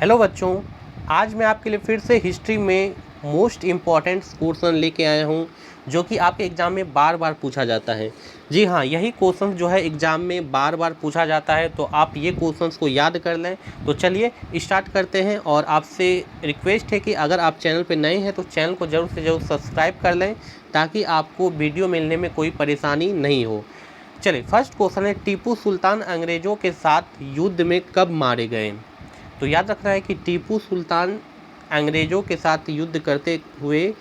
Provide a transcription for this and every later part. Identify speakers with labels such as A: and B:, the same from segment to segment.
A: Hello बच्चों, आज मैं आपके लिए फिर से हिस्ट्री में मोस्ट इम्पॉर्टेंट क्वेश्चन लेके आया हूँ जो कि आपके एग्ज़ाम में बार बार पूछा जाता है। जी हाँ, यही क्वेश्चन जो है एग्ज़ाम में बार बार पूछा जाता है, तो आप ये क्वेश्चंस को याद कर लें। तो चलिए स्टार्ट करते हैं, और आपसे रिक्वेस्ट है कि अगर आप चैनल पर नए हैं तो चैनल को ज़रूर से ज़रूर सब्सक्राइब कर लें ताकि आपको वीडियो मिलने में कोई परेशानी नहीं हो। चलिए, फर्स्ट क्वेश्चन है, टीपू सुल्तान अंग्रेज़ों के साथ युद्ध में कब मारे गए? तो याद रखना है कि टीपू सुल्तान अंग्रेज़ों के साथ युद्ध करते हुए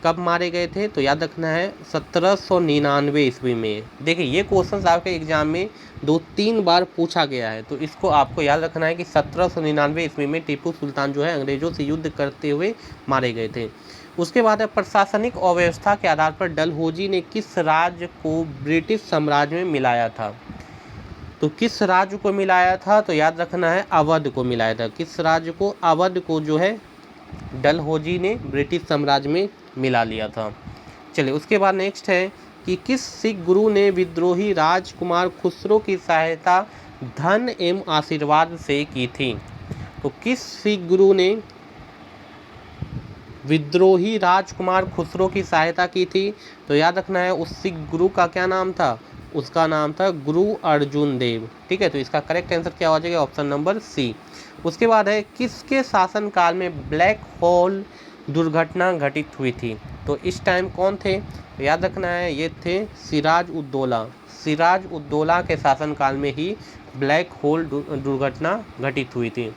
A: कब मारे गए थे। तो याद रखना है 1799 ईस्वी में। देखिए, ये क्वेश्चन आपके एग्जाम में 2-3 बार पूछा गया है, तो इसको आपको याद रखना है कि 1799 ईस्वी में टीपू सुल्तान जो है अंग्रेज़ों से युद्ध करते हुए मारे गए थे। उसके बाद है, प्रशासनिक अव्यवस्था के आधार पर डलहौजी ने किस राज्य को ब्रिटिश साम्राज्य में मिलाया था? तो किस राज्य को मिलाया था? तो याद रखना है अवध को मिलाया था। किस राज्य को? अवध को जो है डलहौजी ने ब्रिटिश साम्राज्य में मिला लिया था। चलिए, उसके बाद नेक्स्ट है कि किस सिख गुरु ने विद्रोही राजकुमार खुसरो की सहायता धन एवं आशीर्वाद से की थी? तो किस सिख गुरु ने विद्रोही राजकुमार खुसरो की सहायता की थी? तो याद रखना है उस सिख गुरु का क्या नाम था? उसका नाम था गुरु अर्जुन देव। ठीक है, तो इसका करेक्ट आंसर क्या हो जाएगा? Option number C. उसके बाद है, किसके शासनकाल में ब्लैक होल दुर्घटना घटित हुई थी? तो इस टाइम कौन थे? तो याद रखना है ये थे सिराज उद्दौला। सिराज उद्दौला के शासनकाल में ही ब्लैक होल दुर्घटना घटित हुई थी।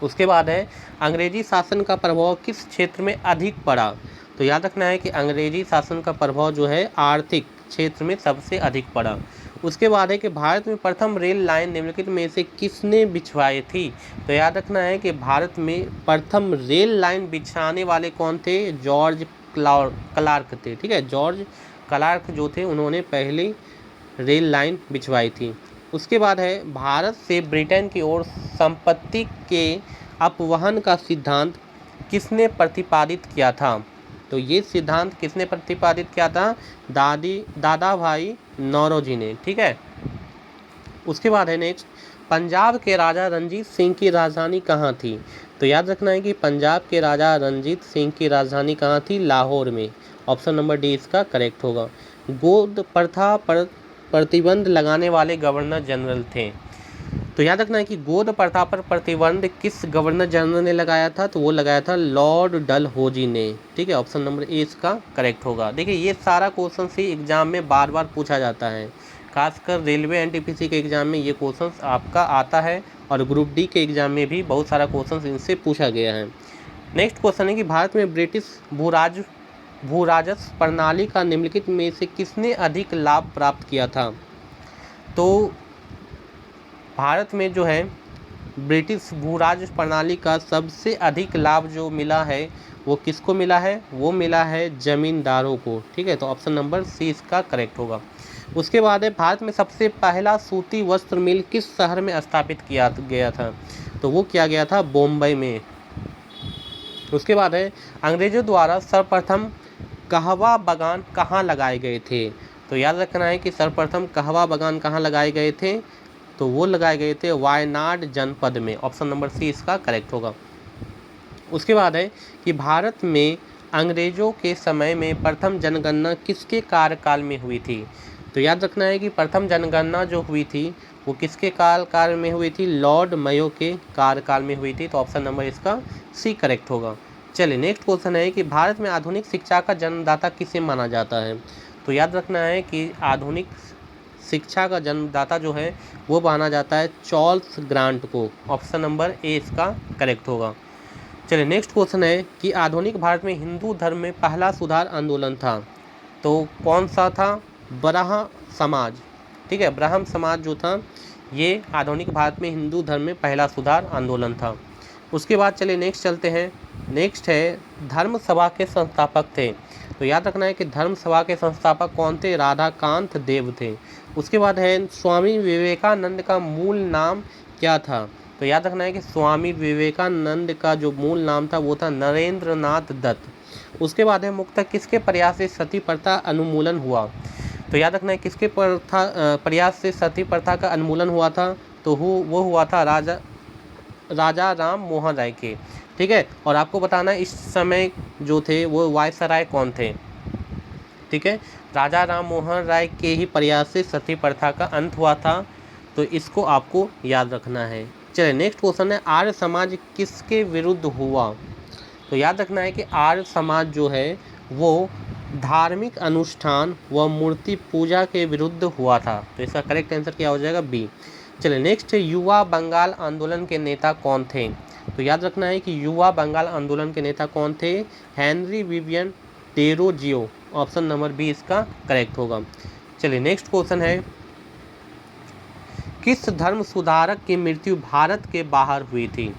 A: उसके बाद है, अंग्रेजी शासन का प्रभाव किस क्षेत्र में अधिक पड़ा? तो याद रखना है कि अंग्रेजी शासन का प्रभाव जो है आर्थिक क्षेत्र में सबसे अधिक पड़ा। उसके बाद है कि भारत में प्रथम रेल लाइन निम्नलिखित में से किसने बिछवाई थी? तो याद रखना है कि भारत में प्रथम रेल लाइन बिछाने वाले कौन थे? जॉर्ज क्लार्क थे। ठीक है, जॉर्ज क्लार्क जो थे उन्होंने पहली रेल लाइन बिछवाई थी। उसके बाद है, भारत से ब्रिटेन की ओर संपत्ति के अपवहन का सिद्धांत किसने प्रतिपादित किया था? तो ये सिद्धांत किसने प्रतिपादित किया था? दादा भाई नौरोजी ने। ठीक है, उसके बाद है नेक्स्ट, पंजाब के राजा रंजीत सिंह की राजधानी कहाँ थी? तो याद रखना है कि पंजाब के राजा रंजीत सिंह की राजधानी कहाँ थी? लाहौर में। ऑप्शन नंबर डी इसका करेक्ट होगा। गोद प्रथा पर प्रतिबंध लगाने वाले गवर्नर जनरल थे। तो याद रखना है कि गोद प्रथा पर प्रतिबंध किस गवर्नर जनरल ने लगाया था? तो वो लगाया था लॉर्ड डलहौजी ने। ठीक है, ऑप्शन नंबर ए इसका करेक्ट होगा। देखिए, ये सारा क्वेश्चन ही एग्जाम में बार बार पूछा जाता है, खासकर रेलवे एनटीपीसी के एग्जाम में ये क्वेश्चन आपका आता है, और ग्रुप डी के एग्जाम में भी बहुत सारा क्वेश्चन इनसे पूछा गया है। नेक्स्ट क्वेश्चन है कि भारत में ब्रिटिश भूराजस्व प्रणाली का निम्नलिखित में से किसने अधिक लाभ प्राप्त किया था? तो भारत में जो है ब्रिटिश भूराजस्व प्रणाली का सबसे अधिक लाभ जो मिला है वो किसको मिला है? वो मिला है जमींदारों को। ठीक है, तो ऑप्शन नंबर सी इसका करेक्ट होगा। उसके बाद है, भारत में सबसे पहला सूती वस्त्र मिल किस शहर में स्थापित किया गया था? तो वो किया गया था बॉम्बे में। उसके बाद है, अंग्रेजों द्वारा सर्वप्रथम कहवा बागान कहाँ लगाए गए थे? तो याद रखना है कि सर्वप्रथम कहवा बागान कहाँ लगाए गए थे? तो वो लगाए गए थे वायनाड जनपद में। ऑप्शन नंबर सी इसका करेक्ट होगा। उसके बाद है कि भारत में अंग्रेजों के समय में प्रथम जनगणना किसके कार्यकाल में हुई थी? तो याद रखना है कि प्रथम जनगणना जो हुई थी वो किसके काल में हुई थी? लॉर्ड मेयो के कार्यकाल में हुई थी। तो ऑप्शन नंबर इसका सी करेक्ट होगा। चलिए, नेक्स्ट क्वेश्चन है कि भारत में आधुनिक शिक्षा का जन्मदाता किसे माना जाता है? तो याद रखना है कि आधुनिक शिक्षा का जन्मदाता जो है वो माना जाता है चार्ल्स ग्रांट को। ऑप्शन नंबर ए इसका करेक्ट होगा। चलिए, नेक्स्ट क्वेश्चन है कि आधुनिक भारत में हिंदू धर्म में पहला सुधार आंदोलन था, तो कौन सा था? ब्राह्म समाज। ठीक है, ब्राह्म समाज जो था ये आधुनिक भारत में हिंदू धर्म में पहला सुधार आंदोलन था। उसके बाद चलिए नेक्स्ट चलते हैं। नेक्स्ट है, धर्म सभा के संस्थापक थे। तो याद रखना है कि धर्म सभा के संस्थापक कौन थे? राधाकांत देव थे। उसके बाद है, स्वामी विवेकानंद का मूल नाम क्या था? तो याद रखना है कि स्वामी विवेकानंद का जो मूल नाम था वो था नरेंद्र नाथ दत्त। उसके बाद है, मुख्यतः किसके प्रयास से सती प्रथा उन्मूलन हुआ? तो याद रखना है किसके प्रयास से सती प्रथा का उन्मूलन हुआ था? तो वो हुआ था राजा राम मोहन राय के। ठीक है, और आपको बताना है इस समय जो थे वो वायसराय कौन थे। ठीक है, राजा राम मोहन राय के ही प्रयास से सती प्रथा का अंत हुआ था, तो इसको आपको याद रखना है। चलिए नेक्स्ट क्वेश्चन है, आर्य समाज किसके विरुद्ध हुआ। तो याद रखना है कि आर्य समाज जो है वो धार्मिक अनुष्ठान व मूर्ति पूजा के विरुद्ध हुआ था, तो इसका करेक्ट आंसर क्या हो जाएगा, बी। चलिए नेक्स्ट है, युवा बंगाल आंदोलन के नेता कौन थे। तो याद रखना है कि युवा बंगाल आंदोलन के नेता कौन थे, Henry Vivian Derozio, option number B इसका करेक्ट होगा। चलिए नेक्स्ट क्वेश्चन है, किस धर्म सुधारक की मृत्यु भारत के बाहर हुई थी।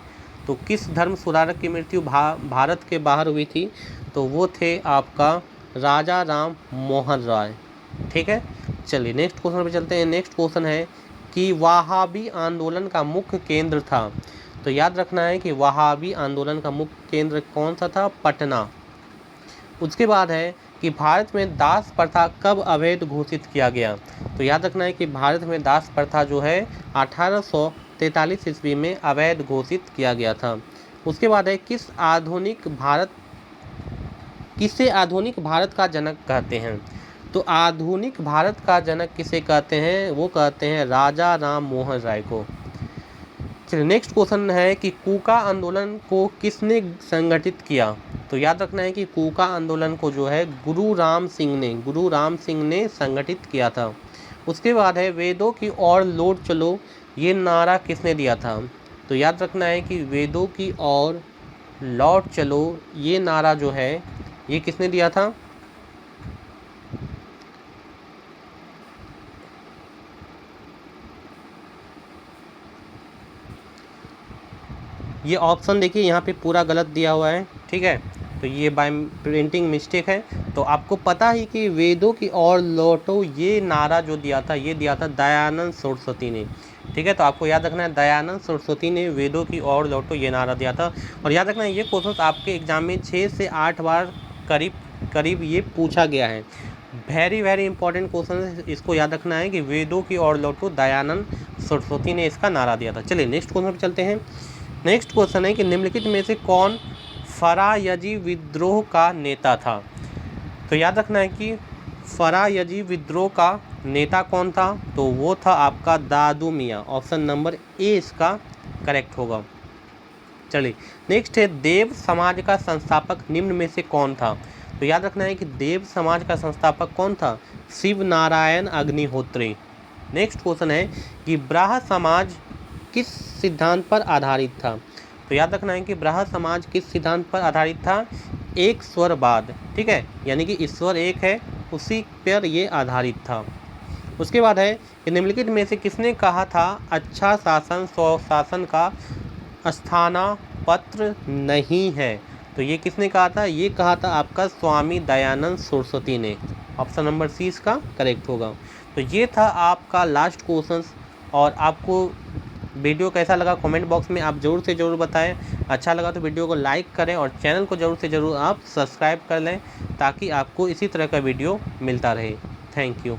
A: तो किस धर्म सुधारक की मृत्यु भारत के बाहर हुई थी, तो वो थे आपका राजा राम मोहन राय। ठीक है, चलिए नेक्स्ट क्वेश्चन पे चलते हैं। नेक्स्ट क्वेश्चन है कि वहाबी आंदोलन का मुख्य केंद्र था। तो याद रखना है कि वहाबी आंदोलन का मुख्य केंद्र कौन सा था, पटना। उसके बाद है कि भारत में दास प्रथा कब अवैध घोषित किया गया। तो याद रखना है कि भारत में दास प्रथा जो है 1843 ईस्वी में अवैध घोषित किया गया था। उसके बाद है किसे आधुनिक भारत का जनक कहते हैं। तो आधुनिक भारत का जनक किसे कहते हैं, वो कहते हैं राजा राम मोहन राय को। चलिए नेक्स्ट क्वेश्चन है कि कूका आंदोलन को किसने संगठित किया। तो याद रखना है कि कूका आंदोलन को जो है गुरु राम सिंह ने संगठित किया था। उसके बाद है वेदों की ओर लौट चलो, ये नारा किसने दिया था। तो याद रखना है कि वेदों की ओर लौट चलो ये नारा जो है ये किसने दिया था, ये ऑप्शन देखिए यहाँ पे पूरा गलत दिया हुआ है। ठीक है, तो ये बाय प्रिंटिंग मिस्टेक है। तो आपको पता ही कि वेदों की ओर लौटो ये नारा जो दिया था ये दिया था दयानंद सरस्वती ने। ठीक है, तो आपको याद रखना है दयानंद सरस्वती ने वेदों की ओर लौटो ये नारा दिया था। और याद रखना है ये क्वेश्चन आपके एग्जाम में 6 से 8 बार करीब ये पूछा गया है। वेरी इंपॉर्टेंट क्वेश्चन है, इसको याद रखना है कि वेदों की ओर लौटो दयानंद सरस्वती ने इसका नारा दिया था। चलिए नेक्स्ट क्वेश्चन पर चलते हैं। नेक्स्ट क्वेश्चन है कि निम्नलिखित में से कौन फरायजी विद्रोह का नेता था। तो याद रखना है कि फरायजी विद्रोह का नेता कौन था, तो वो था आपका दादू मियाँ, ऑप्शन नंबर ए इसका करेक्ट होगा। चलिए नेक्स्ट है, देव समाज का संस्थापक निम्न में से कौन था। तो याद रखना है कि देव समाज का संस्थापक कौन था, शिव नारायण अग्निहोत्री। नेक्स्ट क्वेश्चन है कि ब्राह्म समाज किस सिद्धांत पर आधारित था। तो याद रखना है कि ब्राह्म समाज किस सिद्धांत पर आधारित था, एक स्वरवाद। ठीक है, यानी कि ईश्वर एक है उसी पर ये आधारित था। उसके बाद है कि निम्नलिखित में से किसने कहा था अच्छा शासन स्वशासन का स्थानापत्र नहीं है। तो ये किसने कहा था, ये कहा था आपका स्वामी दयानंद सरस्वती ने, ऑप्शन नंबर सी इसका करेक्ट होगा। तो ये था आपका लास्ट क्वेश्चन। और आपको वीडियो कैसा लगा कमेंट बॉक्स में आप ज़रूर से ज़रूर बताएं। अच्छा लगा तो वीडियो को लाइक करें और चैनल को ज़रूर से ज़रूर आप सब्सक्राइब कर लें ताकि आपको इसी तरह का वीडियो मिलता रहे। Thank you.